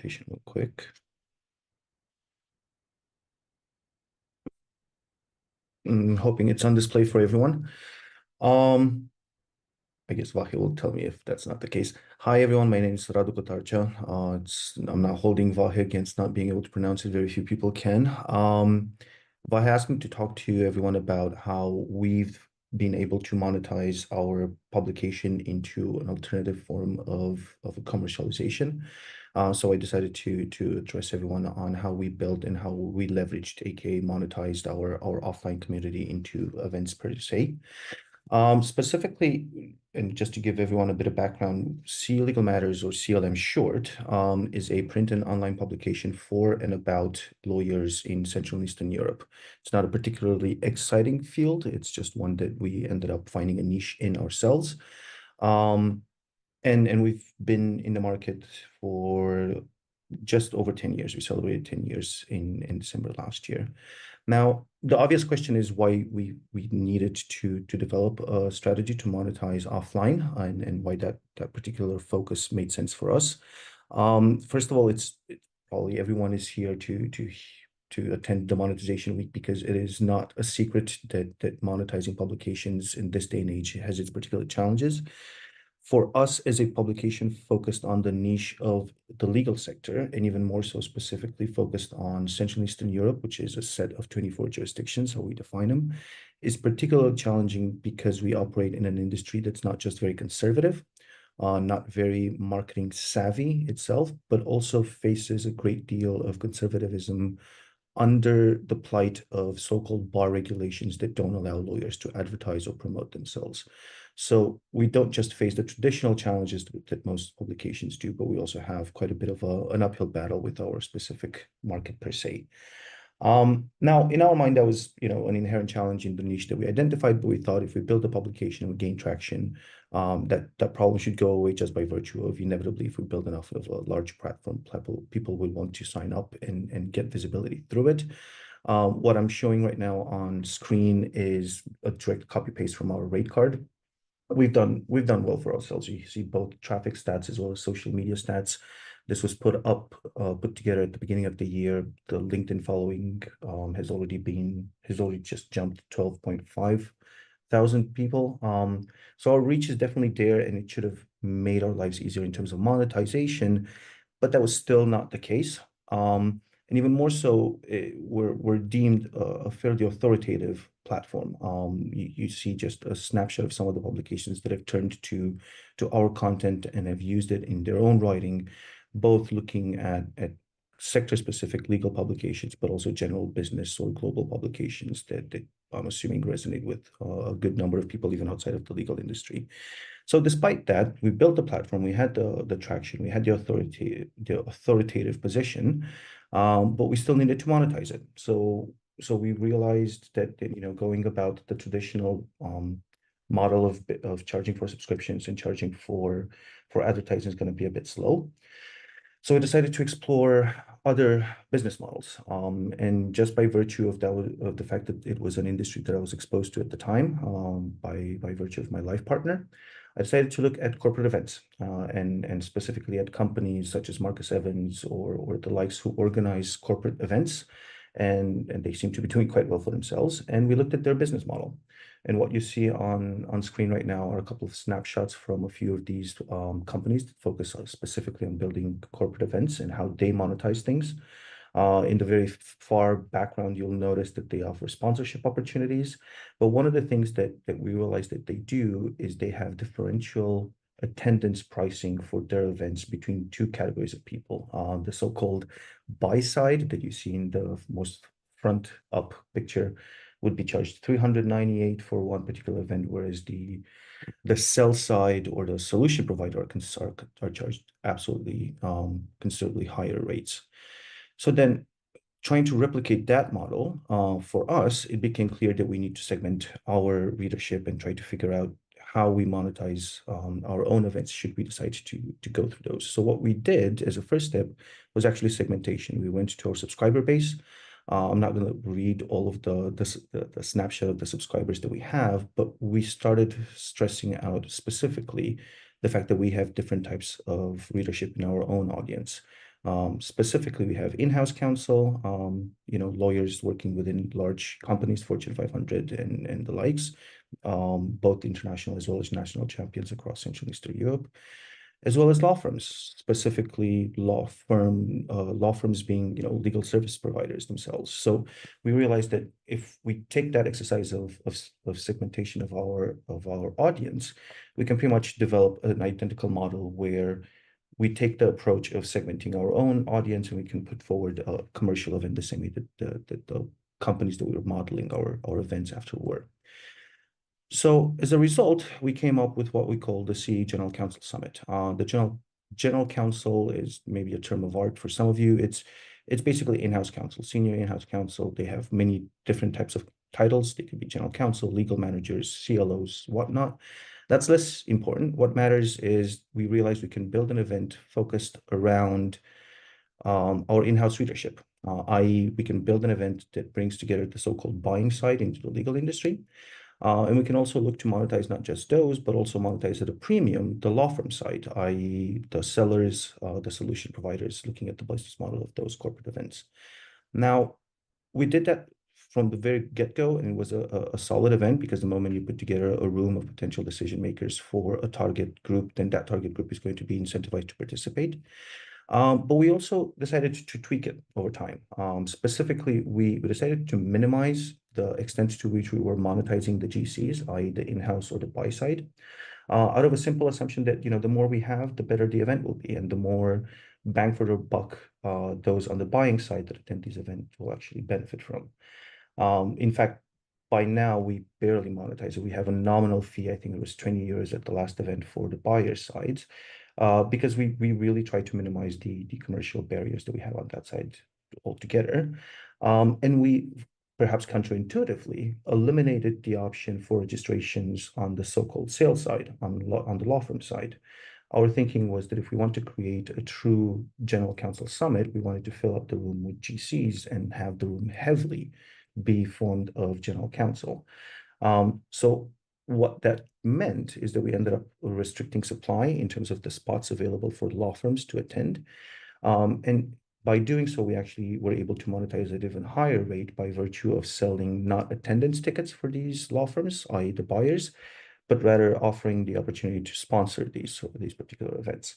presentation real quick. Hoping it's on display for everyone. I guess Vahe will tell me if that's not the case. Hi, everyone. My name is Radu Kotarcha. I'm not holding Vahe against not being able to pronounce it. Very few people can. Vahe asked me to talk to everyone about how we've been able to monetize our publication into an alternative form of a commercialization. So I decided to address everyone on how we built and how we leveraged, aka monetized our offline community into events per se. Specifically, and just to give everyone a bit of background, CEE Legal Matters, or CLM short, is a print and online publication for and about lawyers in Central and Eastern Europe. It's not a particularly exciting field. It's just one that we ended up finding a niche in ourselves. And we've been in the market for just over 10 years. We celebrated 10 years in December last year. Now, the obvious question is why we needed to develop a strategy to monetize offline, and why that particular focus made sense for us. First of all, it's probably everyone is here to attend the monetization week because it is not a secret that monetizing publications in this day and age has its particular challenges. For us as a publication focused on the niche of the legal sector, and even more so specifically focused on Central and Eastern Europe, which is a set of 24 jurisdictions, how we define them, is particularly challenging because we operate in an industry that's not just very conservative, not very marketing savvy itself, but also faces a great deal of conservatism under the plight of so-called bar regulations that don't allow lawyers to advertise or promote themselves. So we don't just face the traditional challenges that most publications do, but we also have quite a bit of an uphill battle with our specific market per se. Now, in our mind, that was, an inherent challenge in the niche that we identified, but we thought if we build a publication and we gain traction, that problem should go away just by virtue of inevitably, if we build enough of a large platform, people will want to sign up and get visibility through it. What I'm showing right now on screen is a direct copy paste from our rate card. We've done well for ourselves. You see both traffic stats as well as social media stats. This was put together at the beginning of the year. The LinkedIn following has already just jumped 12.5 thousand people. So our reach is definitely there, and it should have made our lives easier in terms of monetization, but that was still not the case. And even more so, we're deemed a fairly authoritative platform. You see just a snapshot of some of the publications that have turned to our content and have used it in their own writing, both looking at sector-specific legal publications, but also general business or global publications that I'm assuming resonate with a good number of people, even outside of the legal industry. So despite that, we built the platform, we had the traction, we had the authoritative position, but we still needed to monetize it. So we realized that going about the traditional model of charging for subscriptions and charging for advertising is going to be a bit slow. So I decided to explore other business models. And just by virtue of the fact that it was an industry that I was exposed to at the time, by virtue of my life partner, I decided to look at corporate events, and specifically at companies such as Marcus Evans or the likes, who organize corporate events, and they seem to be doing quite well for themselves. And we looked at their business model. And what you see on screen right now are a couple of snapshots from a few of these companies that focus specifically on building corporate events and how they monetize things. In the very far background, you'll notice that they offer sponsorship opportunities. But one of the things that we realized that they do is they have differential attendance pricing for their events between two categories of people. The so-called buy side that you see in the most front up picture would be charged $398 for one particular event, whereas the sell side or the solution provider are charged absolutely considerably higher rates. So then, trying to replicate that model, for us, it became clear that we need to segment our readership and try to figure out how we monetize our own events should we decide to go through those. So what we did as a first step was actually segmentation. We went to our subscriber base. I'm not going to read all of the snapshot of the subscribers that we have, but we started stressing out specifically the fact that we have different types of readership in our own audience. Specifically, we have in-house counsel, lawyers working within large companies, Fortune 500 and the likes, both international as well as national champions across Central and Eastern Europe, as well as law firms, specifically law firms being, legal service providers themselves. So we realized that if we take that exercise of segmentation of our audience, we can pretty much develop an identical model where we take the approach of segmenting our own audience and we can put forward a commercial event the same way that the companies that we were modeling our events after were. So as a result, we came up with what we call the CEE General Counsel Summit. The General Counsel is maybe a term of art for some of you. It's basically in-house counsel, senior in-house counsel. They have many different types of titles. They could be general counsel, legal managers, CLOs, whatnot. That's less important. What matters is we realize we can build an event focused around our in-house readership, i.e., we can build an event that brings together the so-called buying side into the legal industry. And we can also look to monetize not just those, but also monetize at a premium, the law firm side, i.e., the sellers, the solution providers, looking at the business model of those corporate events. Now, we did that from the very get-go, and it was a solid event because the moment you put together a room of potential decision makers for a target group, then that target group is going to be incentivized to participate. But we also decided to tweak it over time. Specifically, we decided to minimize the extent to which we were monetizing the GCs, i.e. the in-house or the buy side, out of a simple assumption that, the more we have, the better the event will be, and the more bang for their buck those on the buying side that attend these events will actually benefit from. In fact, by now, we barely monetize it. We have a nominal fee. I think it was 20 euros at the last event for the buyer sides, because we really try to minimize the commercial barriers that we have on that side altogether. And we, perhaps counterintuitively, eliminated the option for registrations on the so-called sales side, on the law firm side. Our thinking was that if we want to create a true general counsel summit, we wanted to fill up the room with GCs and have the room heavily be formed of general counsel. So what that meant is that we ended up restricting supply in terms of the spots available for law firms to attend. And by doing so, we actually were able to monetize at an even higher rate by virtue of selling not attendance tickets for these law firms, i.e. the buyers, but rather offering the opportunity to sponsor these particular events.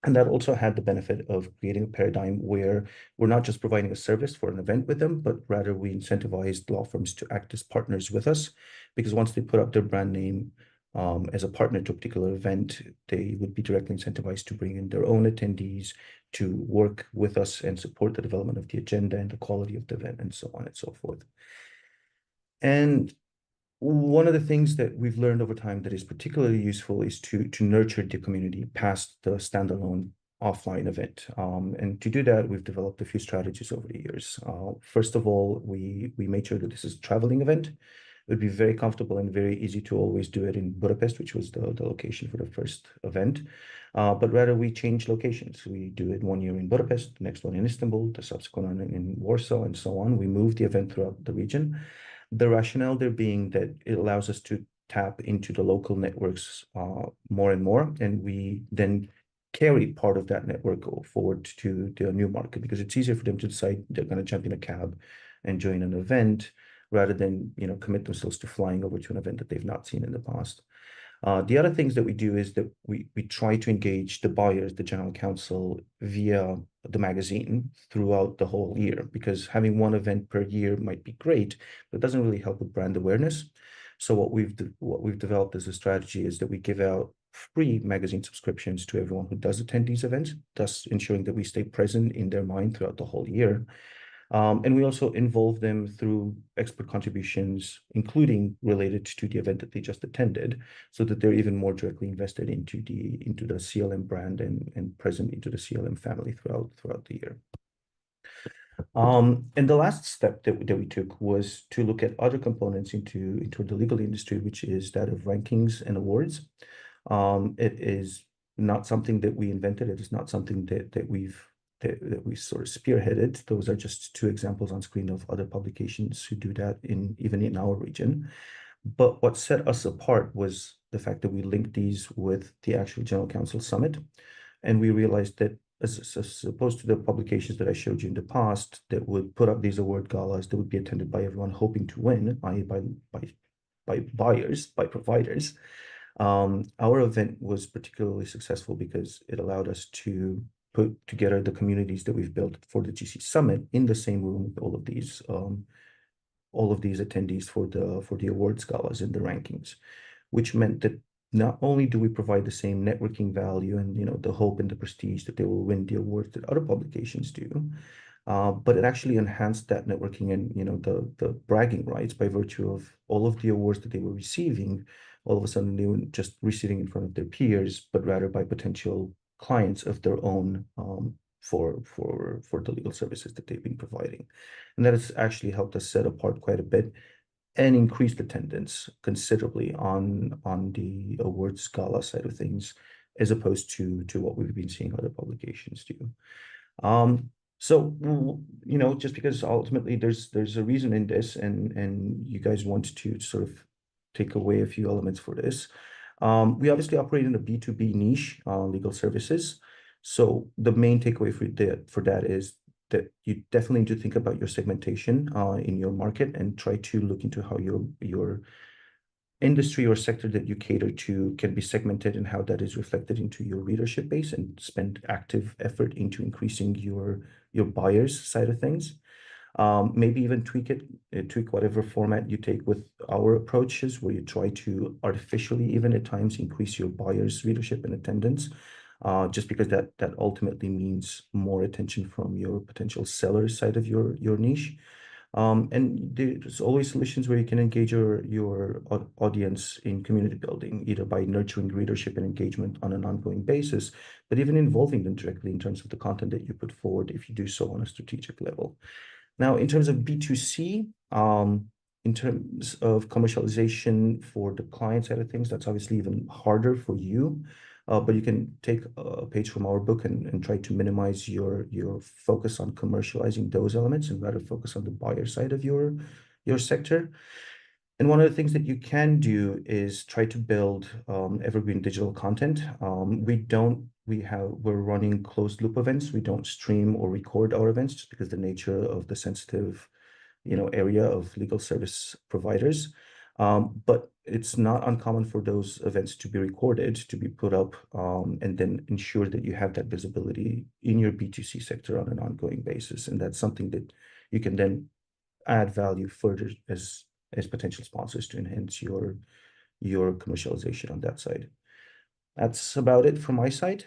And that also had the benefit of creating a paradigm where we're not just providing a service for an event with them, but rather we incentivized law firms to act as partners with us, because once they put up their brand name as a partner to a particular event, they would be directly incentivized to bring in their own attendees to work with us and support the development of the agenda and the quality of the event and so on and so forth. And one of the things that we've learned over time that is particularly useful is to nurture the community past the standalone offline event. And to do that, we've developed a few strategies over the years. First of all, we made sure that this is a traveling event. It would be very comfortable and very easy to always do it in Budapest, which was the location for the first event. But rather, we change locations. We do it one year in Budapest, the next one in Istanbul, the subsequent one in Warsaw, and so on. We move the event throughout the region. The rationale there being that it allows us to tap into the local networks more and more, and we then carry part of that network forward to the new market, because it's easier for them to decide they're going to jump in a cab and join an event rather than commit themselves to flying over to an event that they've not seen in the past. The other things that we do is that we try to engage the buyers, the general counsel, via the magazine throughout the whole year, because having one event per year might be great, but it doesn't really help with brand awareness. So what we've developed as a strategy is that we give out free magazine subscriptions to everyone who does attend these events, thus ensuring that we stay present in their mind throughout the whole year. And we also involve them through expert contributions, including related to the event that they just attended, so that they're even more directly invested into the CLM brand and present into the CLM family throughout the year. And the last step that we took was to look at other components into the legal industry, which is that of rankings and awards. It is not something that we invented. It is not something that we sort of spearheaded. Those are just two examples on screen of other publications who do that even in our region. But what set us apart was the fact that we linked these with the actual General Counsel Summit. And we realized that as opposed to the publications that I showed you in the past that would put up these award galas that would be attended by everyone hoping to win, i.e., by buyers, by providers. Our event was particularly successful because it allowed us to put together the communities that we've built for the GC Summit in the same room with all of these attendees for the awards galas and the rankings, which meant that not only do we provide the same networking value and the hope and the prestige that they will win the awards that other publications do, but it actually enhanced that networking and the bragging rights by virtue of all of the awards that they were receiving. All of a sudden, they weren't just receiving in front of their peers, but rather by potential clients of their own, for the legal services that they've been providing. And that has actually helped us set apart quite a bit and increased attendance considerably on the awards gala side of things, as opposed to what we've been seeing other publications do. So just because ultimately there's a reason in this, and you guys want to sort of take away a few elements for this. We obviously operate in a B2B niche, legal services. So the main takeaway for that is that you definitely need to think about your segmentation in your market and try to look into how your industry or sector that you cater to can be segmented and how that is reflected into your readership base, and spend active effort into increasing your buyers side of things. Maybe even tweak whatever format you take with our approaches, where you try to artificially, even at times, increase your buyers' readership and attendance, just because that ultimately means more attention from your potential seller side of your niche. And there's always solutions where you can engage your audience in community building, either by nurturing readership and engagement on an ongoing basis, but even involving them directly in terms of the content that you put forward if you do so on a strategic level. Now, in terms of B2C, in terms of commercialization for the client side of things, that's obviously even harder for you. But you can take a page from our book and try to minimize your focus on commercializing those elements and rather focus on the buyer side of your sector. And one of the things that you can do is try to build evergreen digital content. We're running closed loop events. We don't stream or record our events just because the nature of the sensitive, area of legal service providers. But it's not uncommon for those events to be recorded, to be put up, and then ensure that you have that visibility in your B2C sector on an ongoing basis. And that's something that you can then add value further as potential sponsors to enhance your commercialization on that side. That's about it from my side.